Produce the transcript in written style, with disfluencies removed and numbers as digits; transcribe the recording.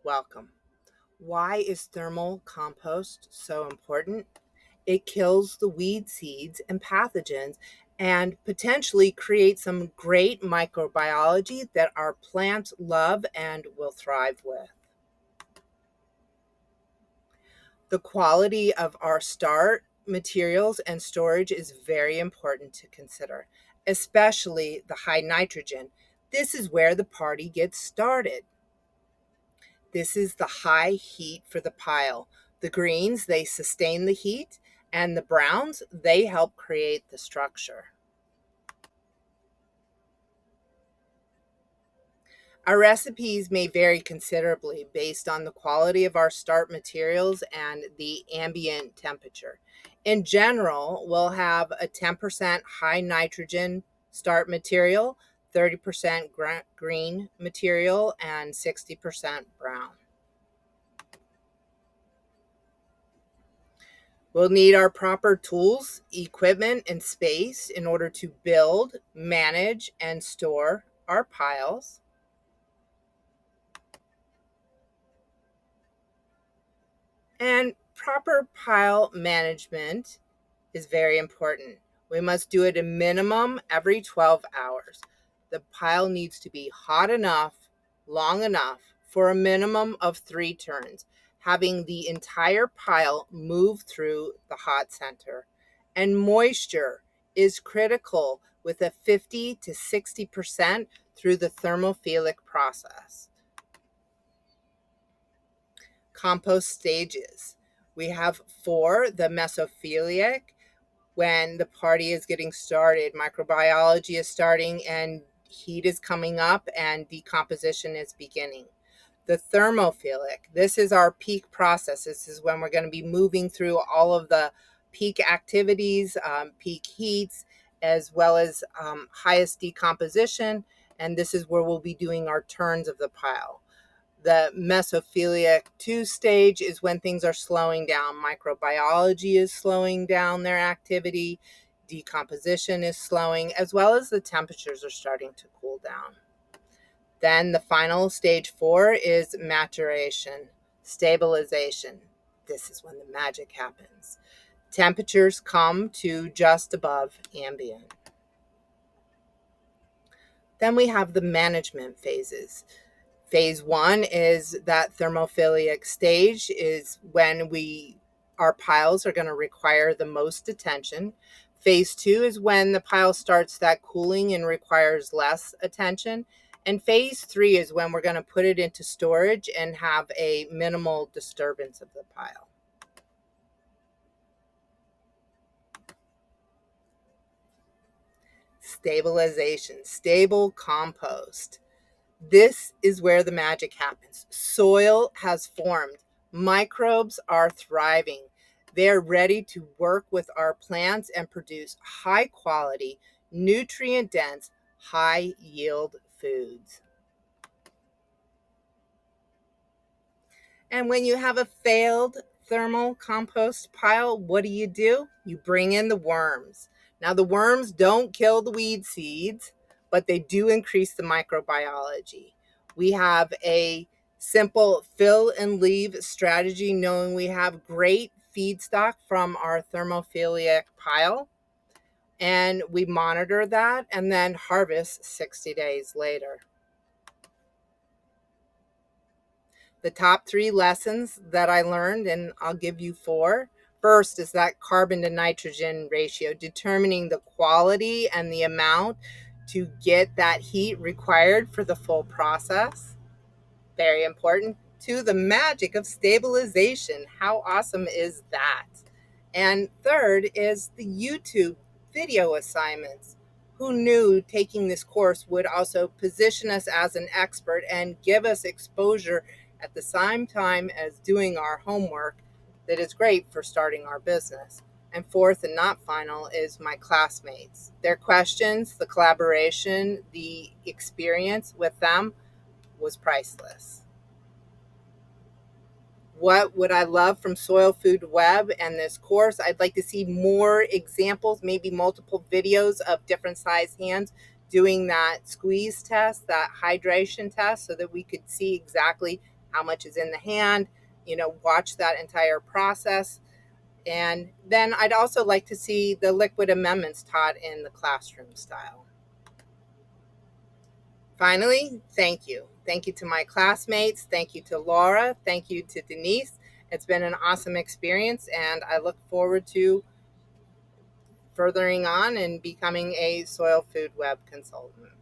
Welcome. Why is thermal compost so important? It kills the weed seeds and pathogens and potentially creates some great microbiology that our plants love and will thrive with. The quality of our start materials and storage is very important to consider, especially the high nitrogen. This is where the party gets started. This is the high heat for the pile. The greens, they sustain the heat, and the browns, they help create the structure. Our recipes may vary considerably based on the quality of our start materials and the ambient temperature. In general, we'll have a 10% high nitrogen start material, 30% green material, and 60% brown. We'll need our proper tools, equipment, and space in order to build, manage, and store our piles. And proper pile management is very important. We must do it a minimum every 12 hours. The pile needs to be hot enough, long enough for a minimum of 3 turns, having the entire pile move through the hot center. And moisture is critical with a 50 to 60% through the thermophilic process. Compost stages. We have 4, the mesophilic, when the party is getting started, microbiology is starting, and heat is coming up, and decomposition is beginning. The thermophilic, this is our peak process. This is when we're going to be moving through all of the peak activities, peak heats, as well as highest decomposition. And this is where we'll be doing our turns of the pile. The mesophilic 2 stage is when things are slowing down. Microbiology is slowing down their activity, decomposition is slowing, as well as the temperatures are starting to cool down. Then the final stage 4 is maturation, stabilization. This is when the magic happens. Temperatures come to just above ambient. Then we have the management phases. Phase 1 is that thermophilic stage, is when our piles are going to require the most attention. Phase 2 is when the pile starts that cooling and requires less attention. And phase 3 is when we're going to put it into storage and have a minimal disturbance of the pile. Stabilization, stable compost. This is where the magic happens. Soil has formed. Microbes are thriving. They're ready to work with our plants and produce high quality, nutrient dense, high yield foods. And when you have a failed thermal compost pile, what do? You bring in the worms. Now, the worms don't kill the weed seeds, but they do increase the microbiology. We have a simple fill and leave strategy, knowing we have great feedstock from our thermophiliac pile, and we monitor that and then harvest 60 days later. The top 3 lessons that I learned, and I'll give you 4. First is that carbon to nitrogen ratio, determining the quality and the amount to get that heat required for the full process. Very important. 2, the magic of stabilization. How awesome is that? And third is the YouTube video assignments. Who knew taking this course would also position us as an expert and give us exposure at the same time as doing our homework that is great for starting our business? And fourth, and not final, is my classmates. Their questions, the collaboration, the experience with them was priceless. What would I love from Soil Food Web and this course? I'd like to see more examples, maybe multiple videos of different size hands doing that squeeze test, that hydration test, so that we could see exactly how much is in the hand, watch that entire process. And then I'd also like to see the liquid amendments taught in the classroom style. Finally, thank you. Thank you to my classmates. Thank you to Laura. Thank you to Denise. It's been an awesome experience, and I look forward to furthering on and becoming a soil food web consultant.